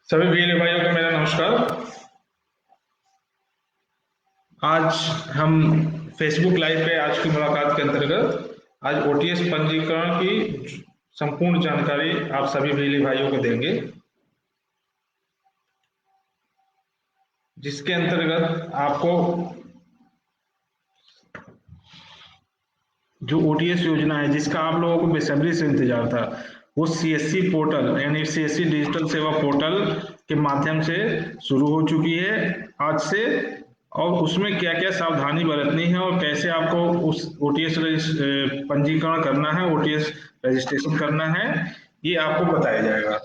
सभी वीर भाइयों को मेरा नमस्कार। आज हम फेसबुक लाइव पे आज की मुलाकात के अंतर्गत आज ओटीएस पंजीकरण की संपूर्ण जानकारी आप सभी बिजली भाइयों को देंगे, जिसके अंतर्गत आपको जो ओटीएस योजना है जिसका आप लोगों को बेसब्री से इंतजार था, वो सीएससी पोर्टल यानी सीएससी डिजिटल सेवा पोर्टल के माध्यम से शुरू हो चुकी है आज से। और उसमें क्या क्या सावधानी बरतनी है और कैसे आपको उस ओटीएस पंजीकरण करना है, ओटीएस रजिस्ट्रेशन करना है, ये आपको बताया जाएगा।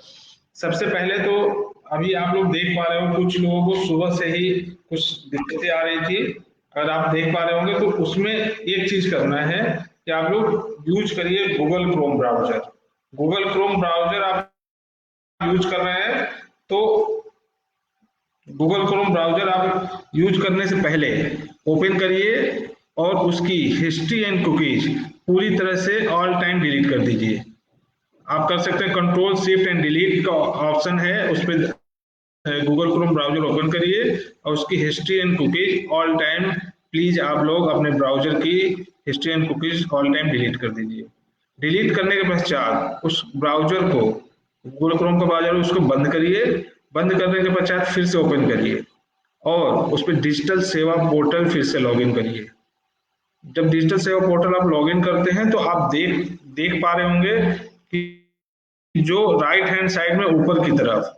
सबसे पहले तो अभी आप लोग देख पा रहे हो कुछ लोगों को सुबह से ही कुछ दिक्कतें आ रही थी। अगर आप देख पा रहे होंगे तो उसमें एक चीज करना है कि आप लोग यूज करिए Google Chrome browser. Google Chrome browser आप यूज कर रहे हैं तो गूगल क्रोम ब्राउजर आप यूज करने से पहले ओपन करिए और उसकी हिस्ट्री एंड कुकीज पूरी तरह से ऑल टाइम डिलीट कर दीजिए। आप कर सकते हैं कंट्रोल शिफ्ट एंड डिलीट का ऑप्शन है, उस पर गूगल क्रोम ब्राउजर ओपन करिए और उसकी history and cookies all time please आप लोग अपने ब्राउजर की history and cookies all time delete कर दीजिए। डिलीट करने के पश्चात उस ब्राउजर को गूगल क्रोम का ब्राउजर उसको बंद करिए। बंद करने के पश्चात फिर से ओपन करिए और उस पर डिजिटल सेवा पोर्टल फिर से लॉगिन करिए। जब डिजिटल सेवा पोर्टल आप लॉगिन करते हैं तो आप देख पा रहे होंगे कि जो राइट हैंड साइड में ऊपर की तरफ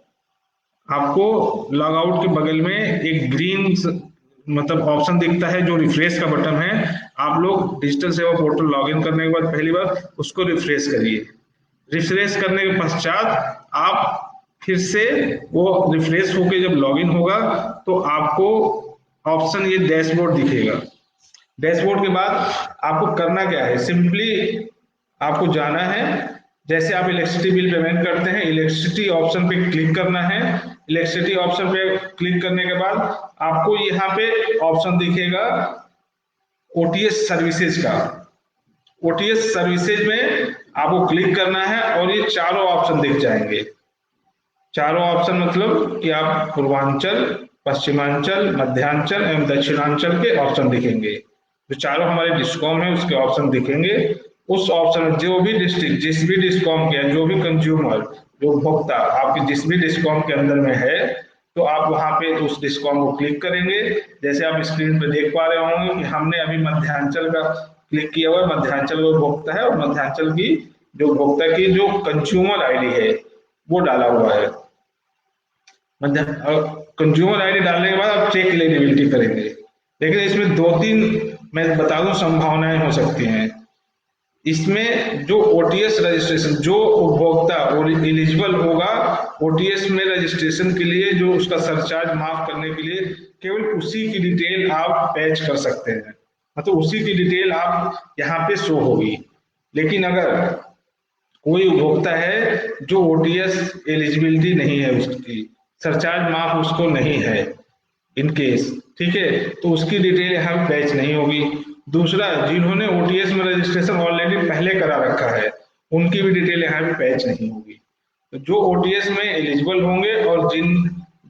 आपको लॉग आउट के बगल में एक ग्रीन मतलब ऑप्शन दिखता है जो रिफ्रेश का बटन है। आप लोग डिजिटल सेवा पोर्टल लॉगिन करने के बाद पहली बार उसको रिफ्रेश करिए। रिफ्रेश करने के पश्चात आप फिर से वो रिफ्रेश होके जब लॉगिन होगा तो आपको ऑप्शन ये डैशबोर्ड दिखेगा। डैशबोर्ड के बाद आपको करना क्या है, सिंपली आपको जाना है, जैसे आप इलेक्ट्रिसिटी बिल पेमेंट करते हैं इलेक्ट्रिसिटी ऑप्शन पे क्लिक करना है। इलेक्ट्रिसिटी ऑप्शन पे क्लिक करने के बाद आपको यहाँ पे ऑप्शन दिखेगा ओटीएस सर्विसेज का। ओटीएस सर्विसेज में आपको क्लिक करना है और ये चारों ऑप्शन दिख जाएंगे। चारों ऑप्शन मतलब कि आप पूर्वांचल, पश्चिमांचल, मध्यांचल एवं दक्षिणांचल के ऑप्शन दिखेंगे। जो चारों हमारे डिस्कॉम है उसके ऑप्शन दिखेंगे। उस ऑप्शन में जो भी डिस्ट्रिक्ट जिस भी डिस्कॉम के जो भी कंज्यूमर जो उपभोक्ता आपके जिस भी डिस्कॉम के अंदर में है तो आप वहां पे उस डिस्कॉम को क्लिक करेंगे। जैसे आप स्क्रीन पे देख पा रहे होंगे कि हमने अभी मध्यांचल का क्लिक किया हुआ है। मध्यांचल वो उपभोक्ता है और मध्यांचल की जो उपभोक्ता की जो कंज्यूमर आईडी है वो डाला हुआ है। कंज्यूमर आईडी डालने के बाद आप चेक एलिजिबिलिटी करेंगे। लेकिन इसमें दो तीन मैं बता दूं संभावनाएं हो सकती हैं। इसमें जो ओटीएस रजिस्ट्रेशन जो उपभोक्ता एलिजिबल होगा ओटीएस में रजिस्ट्रेशन के लिए जो उसका सरचार्ज माफ करने के लिए केवल उसी की डिटेल आप पैच कर सकते हैं, मतलब उसी की डिटेल आप यहाँ पे शो होगी। लेकिन अगर कोई उपभोक्ता है जो ओटीएस एलिजिबिलिटी नहीं है, उसकी सरचार्ज माफ उसको नहीं है इन केस, ठीक है, तो उसकी डिटेल यहाँ पैच नहीं होगी। दूसरा, जिन्होंने ओटीएस में रजिस्ट्रेशन ऑलरेडी पहले करा रखा है उनकी भी डिटेल यहाँ पे पैच नहीं होगी। तो जो ओटीएस में एलिजिबल होंगे और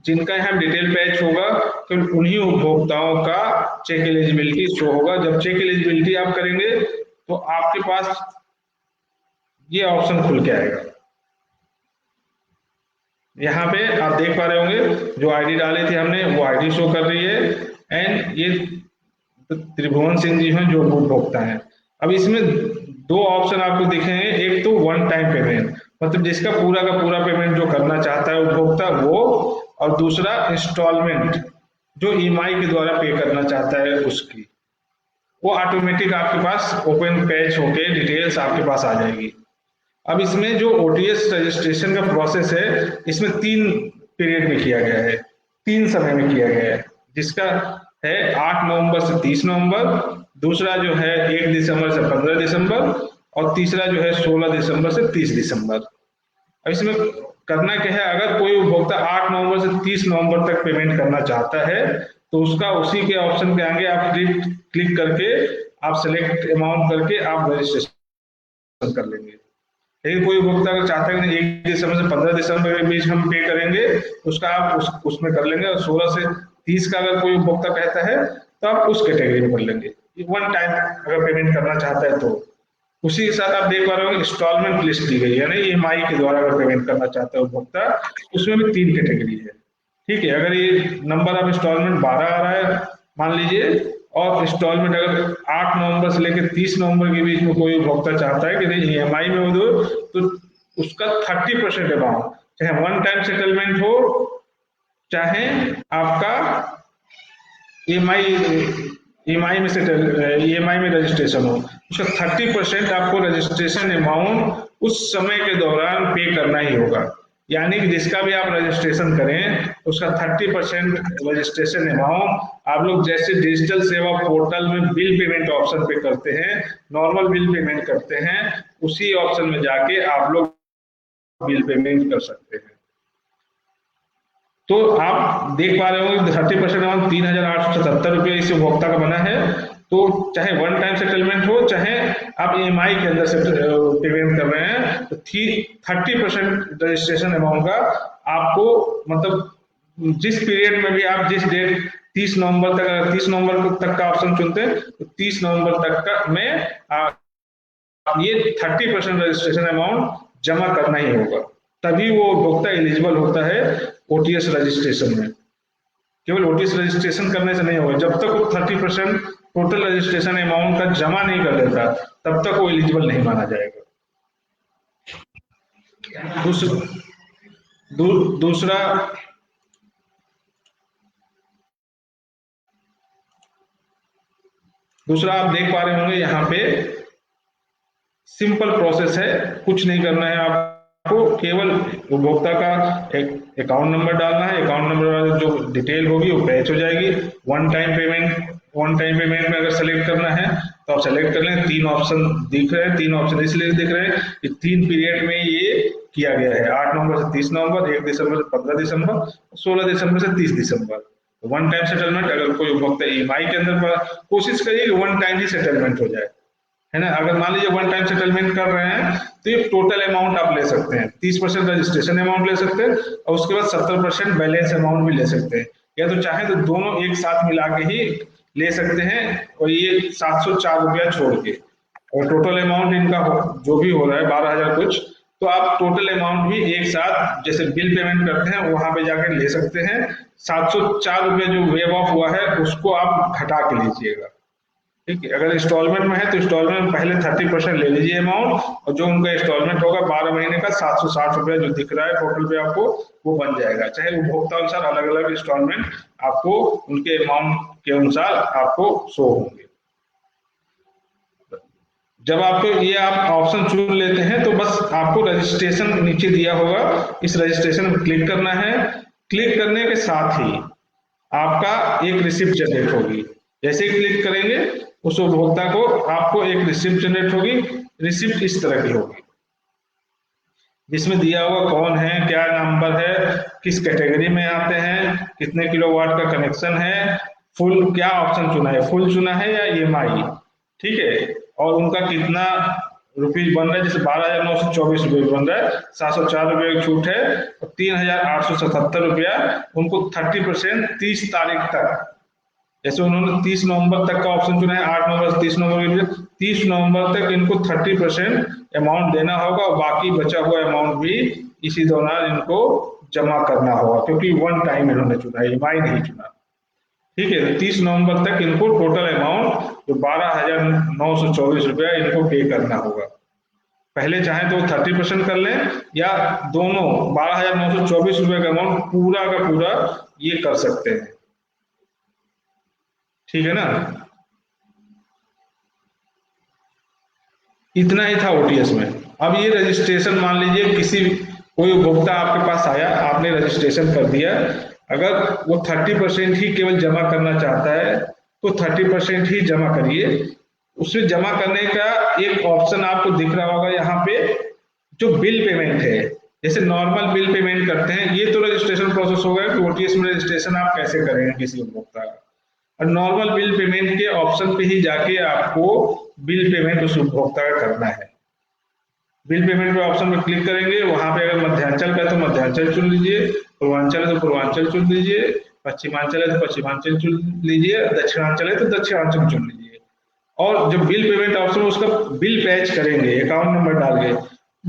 जिनका यहाँ डिटेल पैच होगा तो उन्हीं उपभोक्ताओं का चेक एलिजिबिलिटी शो होगा। जब चेक एलिजिबिलिटी आप करेंगे तो आपके पास ये ऑप्शन खुल के आएगा। यहाँ पे आप देख पा रहे होंगे जो आईडी डाली थी हमने वो आईडी शो कर रही है एंड ये त्रिभुवन सिंह जी हैं जो उपभोक्ता हैं। अब इसमें दो ऑप्शन आपको दिखेंगे, एक तो वन टाइम पेमेंट मतलब जिसका पूरा का पूरा पेमेंट जो करना चाहता है उपभोक्ता वो, और दूसरा इंस्टॉलमेंट जो ईएमआई के द्वारा पे करना चाहता है उसकी, वो ऑटोमेटिक आपके पास ओपन पैच होके डिटेल्स आपके पास आ जाएगी। अब इसमें जो ओटीएस रजिस्ट्रेशन का प्रोसेस है इसमें 3 पीरियड में किया गया है, 3 समय में किया गया है, जिसका है 8 नवंबर से 30 नवंबर, दूसरा जो है 1 दिसंबर से 15 दिसंबर और तीसरा जो है 16 दिसंबर से 30 दिसंबर। अब इसमें करना क्या है, अगर कोई उपभोक्ता 8 नवंबर से 30 नवंबर तक पेमेंट करना चाहता है तो उसका उसी के ऑप्शन के आगे आप क्लिक करके आप सेलेक्ट अमाउंट करके आप रजिस्ट्रेशन कर लेंगे। लेकिन कोई उपभोक्ता अगर चाहता है कि नहीं 1 दिसंबर से 15 दिसंबर के बीच हम पे करेंगे, उसका आप उसमें कर लेंगे। और 16 से 30 का अगर कोई उपभोक्ता कहता है तो आप उस कैटेगरी में कर लेंगे। वन टाइम अगर पेमेंट करना चाहता है तो उसी के साथ आप देख पा रहे हो इंस्टॉलमेंट लिस्ट दी गई है, यानी ईएमआई के द्वारा अगर पेमेंट करना चाहता है उपभोक्ता, उसमें भी 3 कैटेगरी है। ठीक है, अगर ये नंबर ऑफ इंस्टॉलमेंट 12 आ रहा है मान लीजिए, और इंस्टॉलमेंट अगर 8 नवंबर से लेकर 30 नवंबर के बीच में कोई उपभोक्ता चाहता है कि नहीं ईएमआई में वो दो, तो उसका 30% अमाउंट, चाहे वन टाइम सेटलमेंट हो, चाहे आपका ईएमआई ईएमआई में सेटल ईएमआई में रजिस्ट्रेशन हो, उसका 30% आपको रजिस्ट्रेशन अमाउंट उस समय के दौरान पे करना ही होगा। यानी कि जिसका भी आप रजिस्ट्रेशन करें उसका 30% रजिस्ट्रेशन अमाउंट आप लोग जैसे डिजिटल सेवा पोर्टल में बिल पेमेंट ऑप्शन पे करते हैं, नॉर्मल बिल पेमेंट करते हैं, उसी ऑप्शन में जाके आप लोग बिल पेमेंट कर सकते हैं। तो आप देख पा रहे होंगे 30% अमाउंट 3,877 रुपये इस उपभोक्ता का बना है। तो चाहे वन टाइम सेटलमेंट हो, चाहे आप ईएमआई के अंदर से पेमेंट कर रहे हैं, तो 30% रजिस्ट्रेशन अमाउंट का आपको, मतलब जिस पीरियड में भी आप जिस डेट 30 नवंबर तक 30 नवंबर तक का ऑप्शन चुनते हैं, तो 30 नवंबर तक का में ये 30% रजिस्ट्रेशन अमाउंट जमा करना ही होगा, तभी वो उपभोक्ता एलिजिबल होता है ओटीएस रजिस्ट्रेशन में। केवल ओटीएस रजिस्ट्रेशन करने से नहीं होगा, जब तक वो 30% टोटल रजिस्ट्रेशन अमाउंट का जमा नहीं कर देता तब तक वो एलिजिबल नहीं माना जाएगा। दूसरा दूसरा आप देख पा रहे होंगे यहाँ पे सिंपल प्रोसेस है, कुछ नहीं करना है आपको, केवल उपभोक्ता का एक अकाउंट नंबर डालना है, अकाउंट नंबर जो डिटेल होगी वो मैच हो जाएगी। वन टाइम पेमेंट में अगर सेलेक्ट करना है तो आप सेलेक्ट कर लें। 3 ऑप्शन दिख रहे हैं, 3 ऑप्शन इसलिए दिख रहे हैं कि 3 पीरियड में ये किया गया है, 8 नवंबर से 30 नवंबर, 1 दिसंबर से 15 दिसंबर, 16 दिसंबर से 30 दिसंबर। वन टाइम सेटलमेंट, अगर कोई उपभोक्ता ईएमआई के अंदर कोशिश करिए कि वन टाइम ही सेटलमेंट हो जाए, है ना। अगर मान लीजिए वन टाइम सेटलमेंट कर रहे हैं तो ये टोटल अमाउंट आप ले सकते हैं, 30% रजिस्ट्रेशन अमाउंट ले सकते हैं और उसके बाद 70% बैलेंस अमाउंट भी ले सकते हैं, या तो चाहे तो दोनों एक साथ मिला के ही ले सकते हैं। और ये 704 रुपया छोड़ के, और टोटल अमाउंट इनका जो भी हो रहा है 12,000 कुछ, तो आप टोटल अमाउंट भी एक साथ जैसे बिल पेमेंट करते हैं वहां पे जाकर ले सकते हैं। 704 रुपये जो वेव ऑफ हुआ है उसको आप घटा के लीजिएगा। ठीक है, अगर इंस्टॉलमेंट में है तो इंस्टॉलमेंट में पहले 30% ले लीजिए अमाउंट, और जो उनका इंस्टॉलमेंट होगा 12 महीने का 760 रुपया जो दिख रहा है टोटल पे आपको, वो बन जाएगा। चाहे उपभोक्ता अनुसार अलग अलग इंस्टॉलमेंट आपको उनके अमाउंट के अनुसार आपको शो होंगे। जब आपको ये आप ऑप्शन चुन लेते हैं तो बस आपको रजिस्ट्रेशन नीचे दिया होगा, इस रजिस्ट्रेशन में क्लिक करना है। क्लिक करने के साथ ही आपका एक रिसिप्ट जनरेट होगी। जैसे ही क्लिक करेंगे उस उपभोक्ता को आपको एक रिसिप्ट जनरेट होगी। रिसिप्ट इस तरह की होगी जिसमें दिया होगा कौन है, क्या नंबर है, किस कैटेगरी में आते हैं, कितने किलोवाट का कनेक्शन है, फुल क्या ऑप्शन चुना है, फुल चुना है या ईएमआई, ठीक है, और उनका कितना रुपीज बन रहा है, जैसे 12,924 रुपये बन रहा है, 704 रुपये की छूट है, और 3,877 रुपया उनको 30% 30 तारीख तक, जैसे उन्होंने 30 नवंबर तक का ऑप्शन चुना है, 8 नवंबर से 30 नवंबर के लिए, 30 नवंबर तक इनको 30% अमाउंट देना होगा, और बाकी बचा हुआ अमाउंट भी इसी दौरान इनको जमा करना होगा, क्योंकि वन टाइम इन्होंने चुना है, ईएमआई नहीं चुना। ठीक है, 30 नवंबर तक इनको टोटल अमाउंट जो 12,924 रुपया इनको पे करना होगा। पहले चाहे तो 30% कर लें, या दोनों 12,924 रुपये का अमाउंट पूरा का पूरा ये कर सकते हैं। ठीक है ना, इतना ही था ओटीएस में। अब ये रजिस्ट्रेशन, मान लीजिए किसी कोई उपभोक्ता आपके पास आया, आपने रजिस्ट्रेशन कर दिया, अगर वो 30% ही केवल जमा करना चाहता है तो 30% ही जमा करिए। उसमें जमा करने का एक ऑप्शन आपको दिख रहा होगा यहाँ पे, जो बिल पेमेंट है, जैसे नॉर्मल बिल पेमेंट करते हैं, ये तो रजिस्ट्रेशन प्रोसेस हो गया कि ओटीएस में रजिस्ट्रेशन आप कैसे करेंगे किसी उपभोक्ता का, और नॉर्मल बिल पेमेंट के ऑप्शन पे ही जाके आपको बिल पेमेंट उस उपभोक्ता का करना है। बिल पेमेंट पे ऑप्शन में क्लिक करेंगे, वहां पे अगर मध्यांचल का है तो मध्यांचल चुन लीजिए, पूर्वांचल है तो पूर्वांचल चुन लीजिए, पश्चिमांचल है तो पश्चिमांचल चुन लीजिए, दक्षिणांचल है तो दक्षिणांचल चुन लीजिए। और जो बिल पेमेंट ऑप्शन उसका बिल पैच करेंगे, अकाउंट नंबर डाल के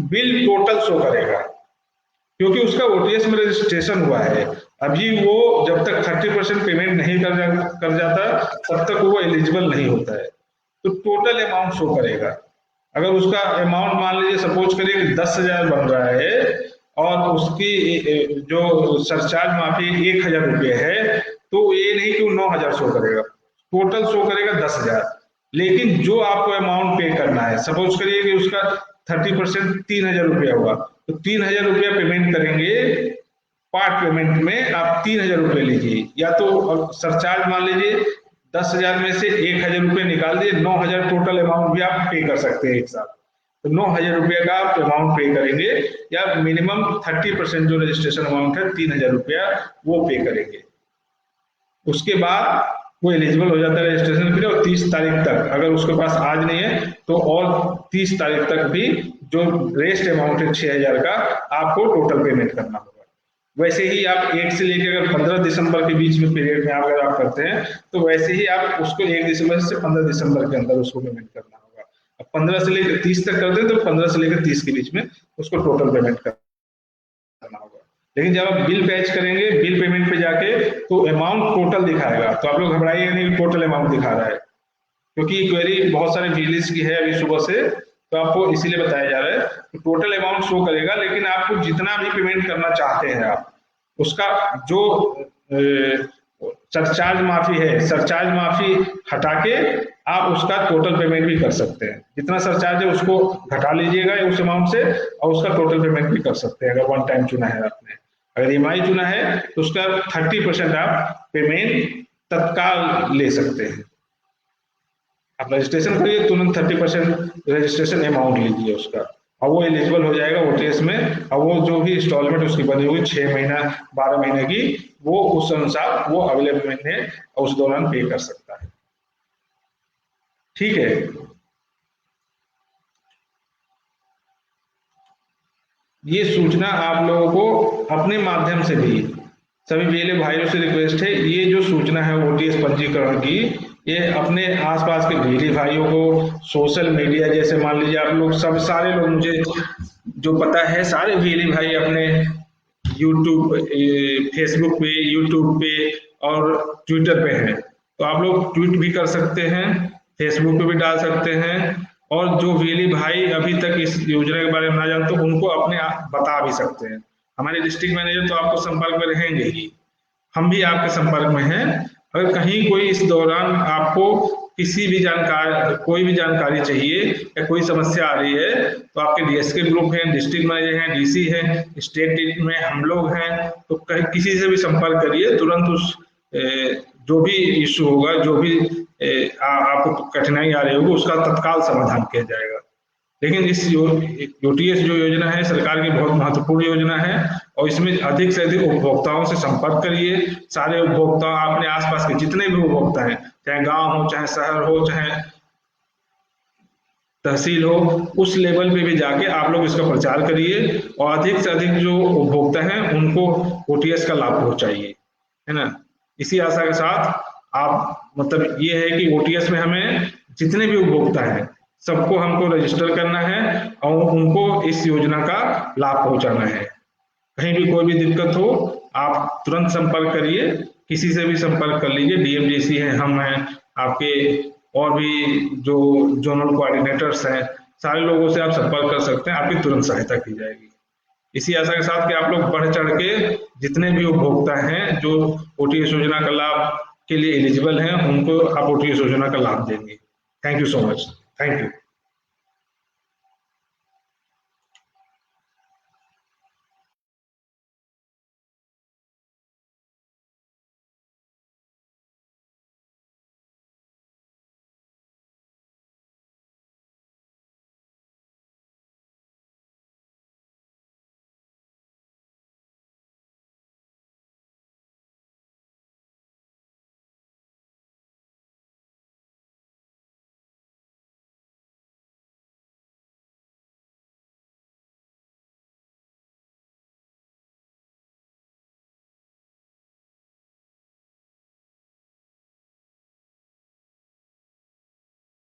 बिल टोटल शो करेगा, क्योंकि उसका ओटीएस में रजिस्ट्रेशन हुआ है। अभी वो जब तक 30% पेमेंट नहीं कर जाता तब तक वो एलिजिबल नहीं होता है, तो टोटल अमाउंट शो करेगा। अगर उसका अमाउंट मान लीजिए सपोज करिए 10,000 बन रहा है और उसकी जो सरचार्ज माफी 1,000 रुपये है, तो ये नहीं कि वो 9,000 शो करेगा, टोटल शो करेगा 10,000। लेकिन जो आपको अमाउंट पे करना है, सपोज करिए कि उसका 30% 3,000 रुपया हुआ, तो 3,000 रुपया पेमेंट करेंगे। पार्ट पेमेंट में आप 3,000 रुपये लीजिए, या तो सरचार्ज मान लीजिए 10,000 में से 1,000 रुपये निकाल दिए, 9,000 टोटल अमाउंट भी आप पे कर सकते हैं एक साथ। तो 9,000 रुपये का आप अमाउंट पे करेंगे, या मिनिमम 30% जो रजिस्ट्रेशन अमाउंट है 3,000 रुपया वो पे करेंगे। उसके बाद वो एलिजिबल हो जाता है रजिस्ट्रेशन के लिए, और 30 तारीख तक, अगर उसके पास आज नहीं है तो और 30 तारीख तक भी जो रेस्ट अमाउंट है 6,000 का आपको टोटल पेमेंट करना होगा। वैसे ही आप 1 से लेकर अगर 15 दिसंबर के बीच में पीरियड में अगर आप करते हैं तो वैसे ही आप उसको 1 दिसंबर से 15 दिसंबर के अंदर उसको पेमेंट करना होगा। अब 15 से लेकर 30 तक करते हैं तो 15 से लेकर 30 के बीच में उसको टोटल पेमेंट करना होगा। लेकिन जब आप बिल पैच करेंगे, बिल पेमेंट पे जाके तो अमाउंट टोटल दिखाएगा, तो आप लोग घबराइए नहीं, टोटल अमाउंट दिखा रहा है, क्योंकि क्वेरी बहुत सारे विजिलेंस की है अभी सुबह से, तो आपको इसीलिए बताया जा रहा है कि टोटल अमाउंट शो करेगा। लेकिन आपको जितना भी पेमेंट करना चाहते हैं आप, उसका जो सरचार्ज माफी है, सरचार्ज माफी हटा के आप उसका टोटल पेमेंट भी कर सकते हैं। जितना सरचार्ज है उसको घटा लीजिएगा उस अमाउंट से, और उसका टोटल पेमेंट भी कर सकते हैं अगर वन टाइम चुना है आपने। अगर ईएमआई चुना है तो उसका 30% आप पेमेंट तत्काल ले सकते हैं। आप रजिस्ट्रेशन करिए, तुरंत 30% रजिस्ट्रेशन अमाउंट लीजिए उसका, और वो एलिजिबल हो जाएगा ओटीएस में। और वो जो भी इंस्टॉलमेंट उसकी बनी हुई 6 महीना 12 महीने की, वो उस अनुसार वो अगले महीने उस दौरान पे कर सकता है। ठीक है, ये सूचना आप लोगों को अपने माध्यम से भी सभी वीएलए भाइयों से रिक्वेस्ट है, ये जो सूचना है ओटीएस पंजीकरण की, ये अपने आसपास के वीएलए भाइयों को, सोशल मीडिया जैसे मान लीजिए आप लोग सब सारे लोग, मुझे जो पता है सारे वीएलए भाई अपने यूट्यूब, फेसबुक पे, यूट्यूब पे और ट्विटर पे हैं, तो आप लोग ट्वीट भी कर सकते हैं, फेसबुक पे भी डाल सकते हैं। और जो वीएलए भाई अभी तक इस योजना के बारे में ना जानते तो उनको अपने आप बता भी सकते हैं। हमारे डिस्ट्रिक्ट मैनेजर तो आपको संपर्क में रहेंगे ही, हम भी आपके संपर्क में हैं। अगर कहीं कोई इस दौरान आपको किसी भी जानकारी, कोई भी जानकारी चाहिए या कोई समस्या आ रही है, तो आपके डीएसके ग्रुप हैं, डिस्ट्रिक्ट मैनेजर हैं, डीसी हैं, स्टेट में हम लोग हैं, तो किसी से भी संपर्क करिए, तुरंत उस जो भी इश्यू होगा, जो भी आपको कठिनाई आ रही होगी, उसका तत्काल समाधान किया जाएगा। लेकिन इस यूटीएस जो योजना है सरकार की बहुत महत्वपूर्ण योजना है, और इसमें अधिक से अधिक उपभोक्ताओं से संपर्क करिए। सारे उपभोक्ता, अपने आसपास के जितने भी उपभोक्ता हैं, चाहे गांव हो, चाहे शहर हो, चाहे तहसील हो, उस लेवल पे भी जाके आप लोग इसका प्रचार करिए, और अधिक से अधिक जो उपभोक्ता हैं उनको ओटीएस का लाभ पहुंचाइए, है ना। इसी आशा के साथ आप, मतलब ये है कि ओटीएस में हमें जितने भी उपभोक्ता हैं सबको हमको रजिस्टर करना है और उनको इस योजना का लाभ पहुंचाना है। कहीं भी कोई भी दिक्कत हो आप तुरंत संपर्क करिए, किसी से भी संपर्क कर लीजिए, डीएमजीसी हैं, हम हैं आपके, और भी जो जोनल कोऑर्डिनेटर्स हैं, सारे लोगों से आप संपर्क कर सकते हैं, आपकी तुरंत सहायता की जाएगी। इसी आशा के साथ कि आप लोग बढ़ चढ़ के जितने भी उपभोक्ता हैं जो ओटीएस योजना का लाभ के लिए एलिजिबल हैं, उनको आप ओटीएस योजना का लाभ देंगे। Thank you so much, thank you.